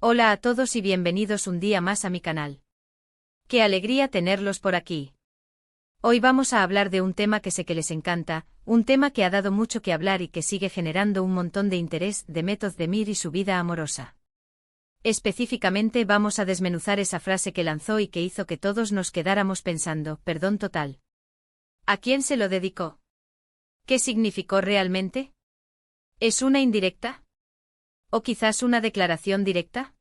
Hola a todos y bienvenidos un día más a mi canal. ¡Qué alegría tenerlos por aquí! Hoy vamos a hablar de un tema que sé que les encanta, un tema que ha dado mucho que hablar y que sigue generando un montón de interés, Demet Özdemir y su vida amorosa. Específicamente vamos a desmenuzar esa frase que lanzó y que hizo que todos nos quedáramos pensando, perdón total. ¿A quién se lo dedicó? ¿Qué significó realmente? ¿Es una indirecta? ¿O quizás una declaración directa?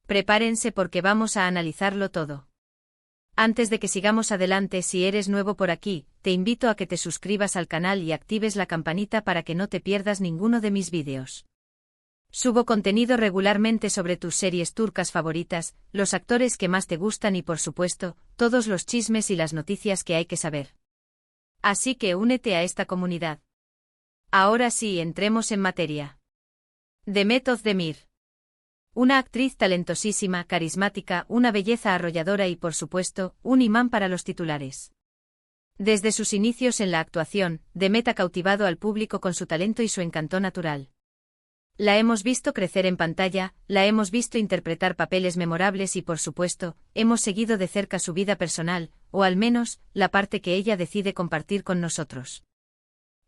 Prepárense porque vamos a analizarlo todo. Antes de que sigamos adelante, si eres nuevo por aquí, te invito a que te suscribas al canal y actives la campanita para que no te pierdas ninguno de mis vídeos. Subo contenido regularmente sobre tus series turcas favoritas, los actores que más te gustan y por supuesto, todos los chismes y las noticias que hay que saber. Así que únete a esta comunidad. Ahora sí, entremos en materia. Demet Özdemir. Una actriz talentosísima, carismática, una belleza arrolladora y por supuesto, un imán para los titulares. Desde sus inicios en la actuación, Demet ha cautivado al público con su talento y su encanto natural. La hemos visto crecer en pantalla, la hemos visto interpretar papeles memorables y por supuesto, hemos seguido de cerca su vida personal, o al menos, la parte que ella decide compartir con nosotros.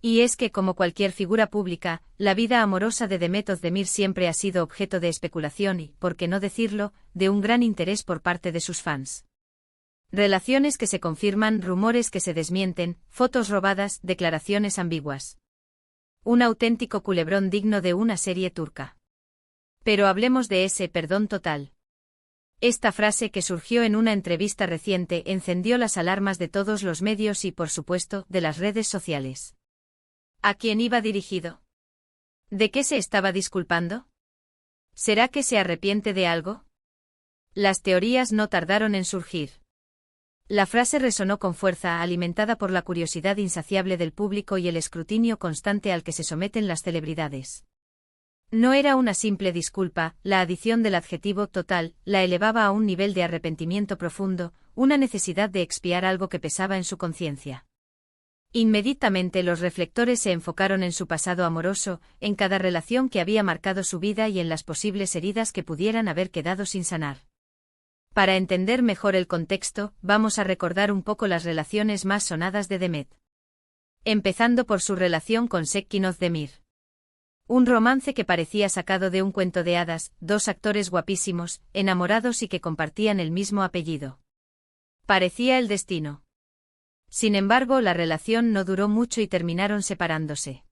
Y es que como cualquier figura pública, la vida amorosa de Demet Özdemir siempre ha sido objeto de especulación y, por qué no decirlo, de un gran interés por parte de sus fans. Relaciones que se confirman, rumores que se desmienten, fotos robadas, declaraciones ambiguas. Un auténtico culebrón digno de una serie turca. Pero hablemos de ese perdón total. Esta frase que surgió en una entrevista reciente encendió las alarmas de todos los medios y por supuesto, de las redes sociales. ¿A quién iba dirigido? ¿De qué se estaba disculpando? ¿Será que se arrepiente de algo? Las teorías no tardaron en surgir. La frase resonó con fuerza, alimentada por la curiosidad insaciable del público y el escrutinio constante al que se someten las celebridades. No era una simple disculpa, la adición del adjetivo total la elevaba a un nivel de arrepentimiento profundo, una necesidad de expiar algo que pesaba en su conciencia. Inmediatamente los reflectores se enfocaron en su pasado amoroso, en cada relación que había marcado su vida y en las posibles heridas que pudieran haber quedado sin sanar. Para entender mejor el contexto, vamos a recordar un poco las relaciones más sonadas de Demet. Empezando por su relación con Sekin Özdemir. Un romance que parecía sacado de un cuento de hadas, dos actores guapísimos, enamorados y que compartían el mismo apellido. Parecía el destino. Sin embargo, la relación no duró mucho y terminaron separándose.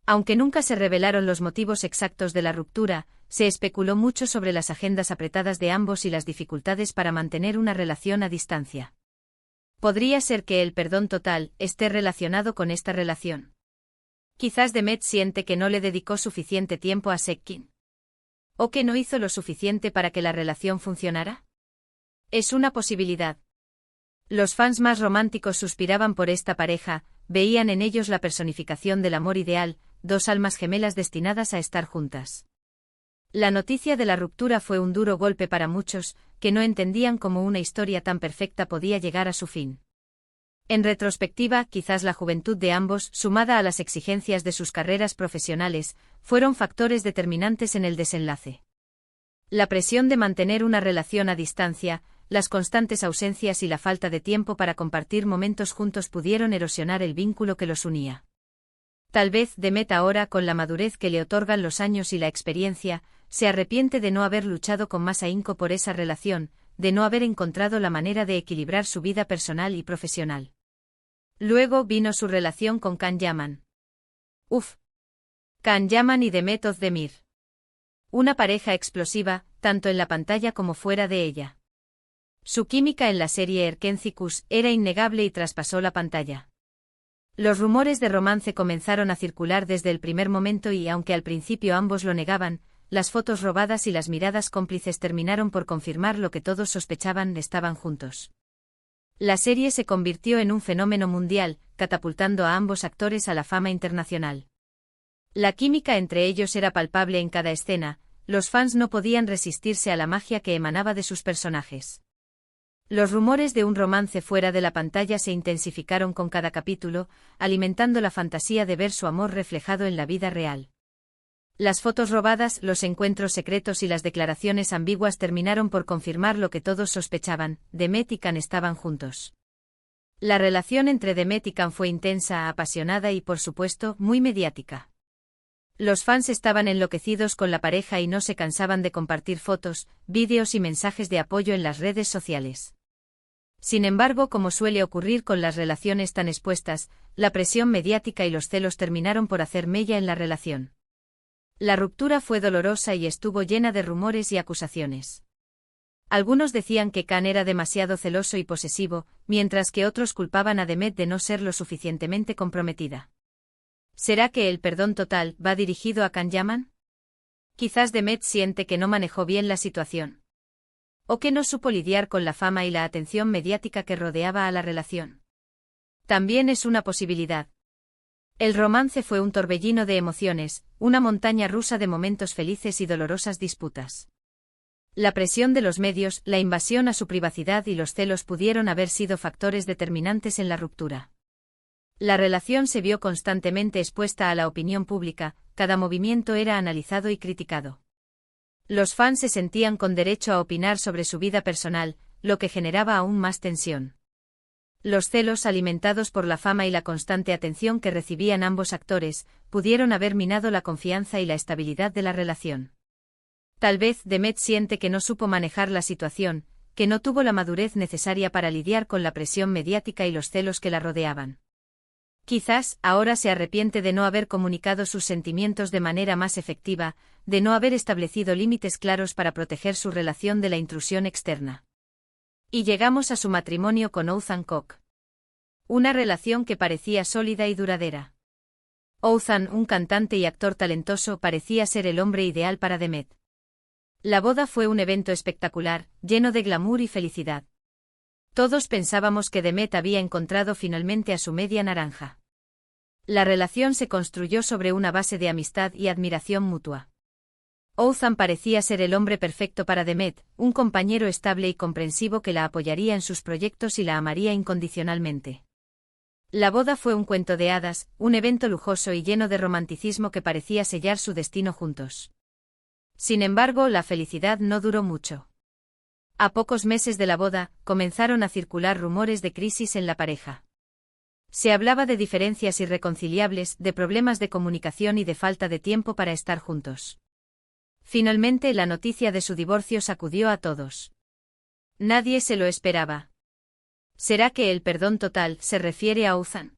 Aunque nunca se revelaron los motivos exactos de la ruptura, se especuló mucho sobre las agendas apretadas de ambos y las dificultades para mantener una relación a distancia. ¿Podría ser que el perdón total esté relacionado con esta relación? Quizás Demet siente que no le dedicó suficiente tiempo a Sekin. ¿O que no hizo lo suficiente para que la relación funcionara? Es una posibilidad. Los fans más románticos suspiraban por esta pareja, veían en ellos la personificación del amor ideal, dos almas gemelas destinadas a estar juntas. La noticia de la ruptura fue un duro golpe para muchos, que no entendían cómo una historia tan perfecta podía llegar a su fin. En retrospectiva, quizás la juventud de ambos, sumada a las exigencias de sus carreras profesionales, fueron factores determinantes en el desenlace. La presión de mantener una relación a distancia, las constantes ausencias y la falta de tiempo para compartir momentos juntos pudieron erosionar el vínculo que los unía. Tal vez Demet ahora, con la madurez que le otorgan los años y la experiencia, se arrepiente de no haber luchado con más ahínco por esa relación, de no haber encontrado la manera de equilibrar su vida personal y profesional. Luego vino su relación con Can Yaman. Can Yaman y Demet Özdemir. Una pareja explosiva, tanto en la pantalla como fuera de ella. Su química en la serie Erkenci era innegable y traspasó la pantalla. Los rumores de romance comenzaron a circular desde el primer momento y aunque al principio ambos lo negaban, las fotos robadas y las miradas cómplices terminaron por confirmar lo que todos sospechaban: estaban juntos. La serie se convirtió en un fenómeno mundial, catapultando a ambos actores a la fama internacional. La química entre ellos era palpable en cada escena, los fans no podían resistirse a la magia que emanaba de sus personajes. Los rumores de un romance fuera de la pantalla se intensificaron con cada capítulo, alimentando la fantasía de ver su amor reflejado en la vida real. Las fotos robadas, los encuentros secretos y las declaraciones ambiguas terminaron por confirmar lo que todos sospechaban: Demet y Can estaban juntos. La relación entre Demet y Can fue intensa, apasionada y, por supuesto, muy mediática. Los fans estaban enloquecidos con la pareja y no se cansaban de compartir fotos, vídeos y mensajes de apoyo en las redes sociales. Sin embargo, como suele ocurrir con las relaciones tan expuestas, la presión mediática y los celos terminaron por hacer mella en la relación. La ruptura fue dolorosa y estuvo llena de rumores y acusaciones. Algunos decían que Can era demasiado celoso y posesivo, mientras que otros culpaban a Demet de no ser lo suficientemente comprometida. ¿Será que el perdón total va dirigido a Can Yaman? Quizás Demet siente que no manejó bien la situación. O que no supo lidiar con la fama y la atención mediática que rodeaba a la relación. También es una posibilidad. El romance fue un torbellino de emociones, una montaña rusa de momentos felices y dolorosas disputas. La presión de los medios, la invasión a su privacidad y los celos pudieron haber sido factores determinantes en la ruptura. La relación se vio constantemente expuesta a la opinión pública, cada movimiento era analizado y criticado. Los fans se sentían con derecho a opinar sobre su vida personal, lo que generaba aún más tensión. Los celos alimentados por la fama y la constante atención que recibían ambos actores, pudieron haber minado la confianza y la estabilidad de la relación. Tal vez Demet siente que no supo manejar la situación, que no tuvo la madurez necesaria para lidiar con la presión mediática y los celos que la rodeaban. Quizás ahora se arrepiente de no haber comunicado sus sentimientos de manera más efectiva, de no haber establecido límites claros para proteger su relación de la intrusión externa. Y llegamos a su matrimonio con Ouzhan Koc. Una relación que parecía sólida y duradera. Ouzhan, un cantante y actor talentoso, parecía ser el hombre ideal para Demet. La boda fue un evento espectacular, lleno de glamour y felicidad. Todos pensábamos que Demet había encontrado finalmente a su media naranja. La relación se construyó sobre una base de amistad y admiración mutua. Ouzhan parecía ser el hombre perfecto para Demet, un compañero estable y comprensivo que la apoyaría en sus proyectos y la amaría incondicionalmente. La boda fue un cuento de hadas, un evento lujoso y lleno de romanticismo que parecía sellar su destino juntos. Sin embargo, la felicidad no duró mucho. A pocos meses de la boda, comenzaron a circular rumores de crisis en la pareja. Se hablaba de diferencias irreconciliables, de problemas de comunicación y de falta de tiempo para estar juntos. Finalmente, la noticia de su divorcio sacudió a todos. Nadie se lo esperaba. ¿Será que el perdón total se refiere a Ouzhan?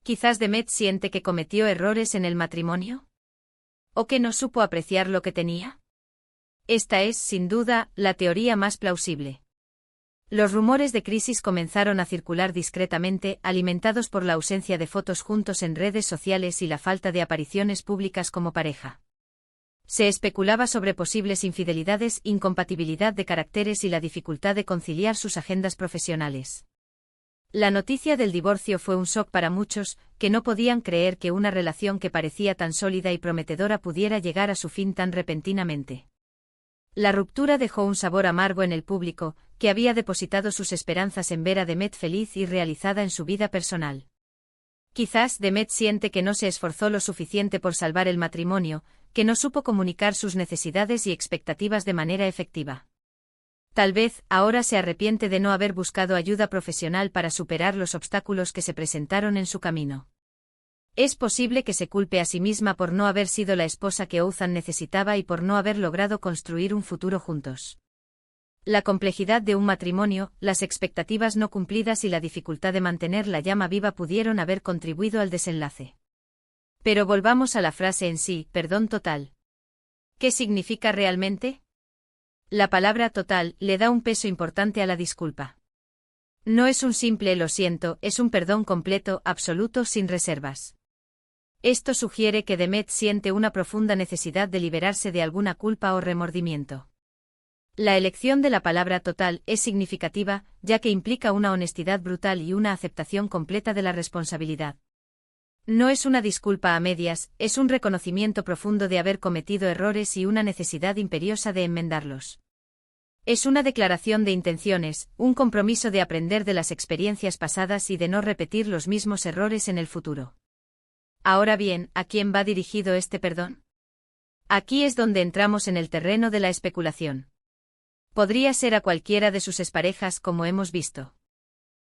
Quizás Demet siente que cometió errores en el matrimonio. ¿O que no supo apreciar lo que tenía? Esta es, sin duda, la teoría más plausible. Los rumores de crisis comenzaron a circular discretamente, alimentados por la ausencia de fotos juntos en redes sociales y la falta de apariciones públicas como pareja. Se especulaba sobre posibles infidelidades, incompatibilidad de caracteres y la dificultad de conciliar sus agendas profesionales. La noticia del divorcio fue un shock para muchos, que no podían creer que una relación que parecía tan sólida y prometedora pudiera llegar a su fin tan repentinamente. La ruptura dejó un sabor amargo en el público, que había depositado sus esperanzas en ver a Demet feliz y realizada en su vida personal. Quizás Demet siente que no se esforzó lo suficiente por salvar el matrimonio, que no supo comunicar sus necesidades y expectativas de manera efectiva. Tal vez, ahora se arrepiente de no haber buscado ayuda profesional para superar los obstáculos que se presentaron en su camino. Es posible que se culpe a sí misma por no haber sido la esposa que Ouzhan necesitaba y por no haber logrado construir un futuro juntos. La complejidad de un matrimonio, las expectativas no cumplidas y la dificultad de mantener la llama viva pudieron haber contribuido al desenlace. Pero volvamos a la frase en sí, perdón total. ¿Qué significa realmente? La palabra total le da un peso importante a la disculpa. No es un simple lo siento, es un perdón completo, absoluto, sin reservas. Esto sugiere que Demet siente una profunda necesidad de liberarse de alguna culpa o remordimiento. La elección de la palabra total es significativa, ya que implica una honestidad brutal y una aceptación completa de la responsabilidad. No es una disculpa a medias, es un reconocimiento profundo de haber cometido errores y una necesidad imperiosa de enmendarlos. Es una declaración de intenciones, un compromiso de aprender de las experiencias pasadas y de no repetir los mismos errores en el futuro. Ahora bien, ¿a quién va dirigido este perdón? Aquí es donde entramos en el terreno de la especulación. Podría ser a cualquiera de sus exparejas, como hemos visto.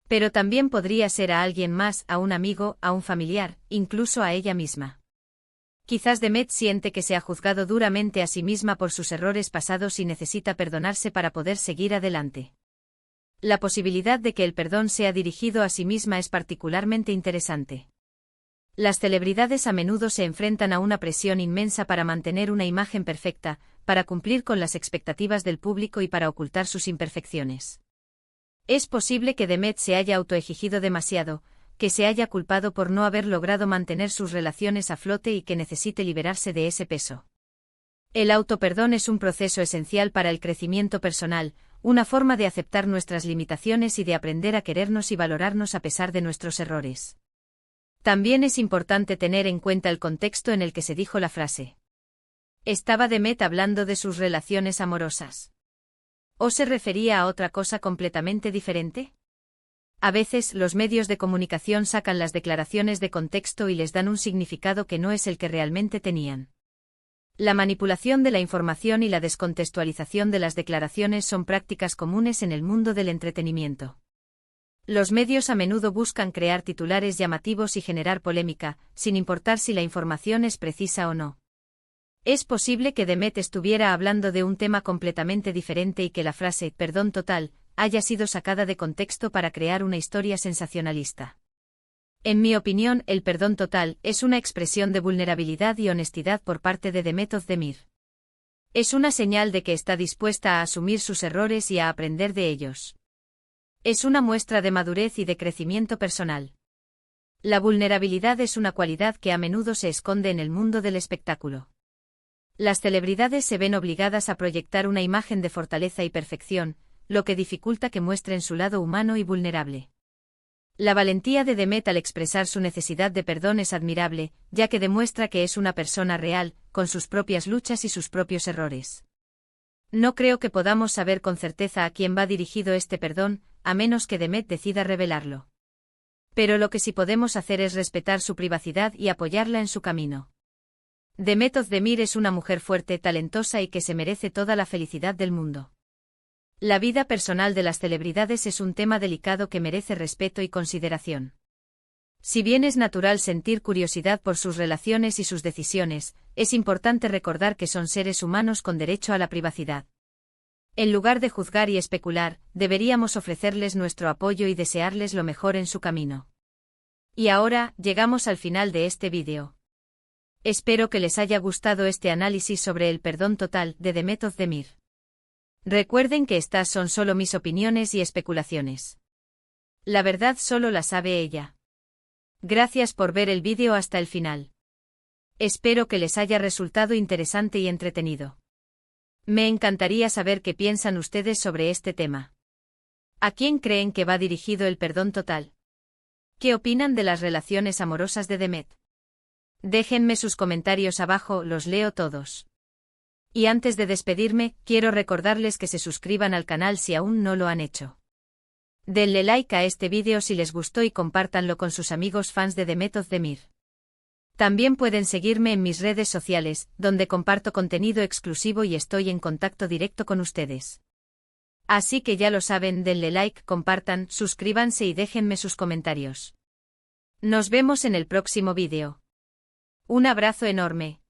Pero también podría ser a alguien más, a un amigo, a un familiar, incluso a ella misma. Quizás Demet siente que se ha juzgado duramente a sí misma por sus errores pasados y necesita perdonarse para poder seguir adelante. La posibilidad de que el perdón sea dirigido a sí misma es particularmente interesante. Las celebridades a menudo se enfrentan a una presión inmensa para mantener una imagen perfecta, para cumplir con las expectativas del público y para ocultar sus imperfecciones. Es posible que Demet se haya autoexigido demasiado, que se haya culpado por no haber logrado mantener sus relaciones a flote y que necesite liberarse de ese peso. El autoperdón es un proceso esencial para el crecimiento personal, una forma de aceptar nuestras limitaciones y de aprender a querernos y valorarnos a pesar de nuestros errores. También es importante tener en cuenta el contexto en el que se dijo la frase. ¿Estaba Demet hablando de sus relaciones amorosas? ¿O se refería a otra cosa completamente diferente? A veces, los medios de comunicación sacan las declaraciones de contexto y les dan un significado que no es el que realmente tenían. La manipulación de la información y la descontextualización de las declaraciones son prácticas comunes en el mundo del entretenimiento. Los medios a menudo buscan crear titulares llamativos y generar polémica, sin importar si la información es precisa o no. Es posible que Demet estuviera hablando de un tema completamente diferente y que la frase «perdón total» haya sido sacada de contexto para crear una historia sensacionalista. En mi opinión, el perdón total es una expresión de vulnerabilidad y honestidad por parte de Demet Özdemir. Es una señal de que está dispuesta a asumir sus errores y a aprender de ellos. Es una muestra de madurez y de crecimiento personal. La vulnerabilidad es una cualidad que a menudo se esconde en el mundo del espectáculo. Las celebridades se ven obligadas a proyectar una imagen de fortaleza y perfección, lo que dificulta que muestren su lado humano y vulnerable. La valentía de Demet al expresar su necesidad de perdón es admirable, ya que demuestra que es una persona real, con sus propias luchas y sus propios errores. No creo que podamos saber con certeza a quién va dirigido este perdón, a menos que Demet decida revelarlo. Pero lo que sí podemos hacer es respetar su privacidad y apoyarla en su camino. Demet Özdemir es una mujer fuerte, talentosa y que se merece toda la felicidad del mundo. La vida personal de las celebridades es un tema delicado que merece respeto y consideración. Si bien es natural sentir curiosidad por sus relaciones y sus decisiones, es importante recordar que son seres humanos con derecho a la privacidad. En lugar de juzgar y especular, deberíamos ofrecerles nuestro apoyo y desearles lo mejor en su camino. Y ahora, llegamos al final de este vídeo. Espero que les haya gustado este análisis sobre el perdón total de Demet Özdemir. Recuerden que estas son solo mis opiniones y especulaciones. La verdad solo la sabe ella. Gracias por ver el vídeo hasta el final. Espero que les haya resultado interesante y entretenido. Me encantaría saber qué piensan ustedes sobre este tema. ¿A quién creen que va dirigido el perdón total? ¿Qué opinan de las relaciones amorosas de Demet? Déjenme sus comentarios abajo, los leo todos. Y antes de despedirme, quiero recordarles que se suscriban al canal si aún no lo han hecho. Denle like a este vídeo si les gustó y compártanlo con sus amigos fans de Demet Özdemir. También pueden seguirme en mis redes sociales, donde comparto contenido exclusivo y estoy en contacto directo con ustedes. Así que ya lo saben, denle like, compartan, suscríbanse y déjenme sus comentarios. Nos vemos en el próximo vídeo. Un abrazo enorme.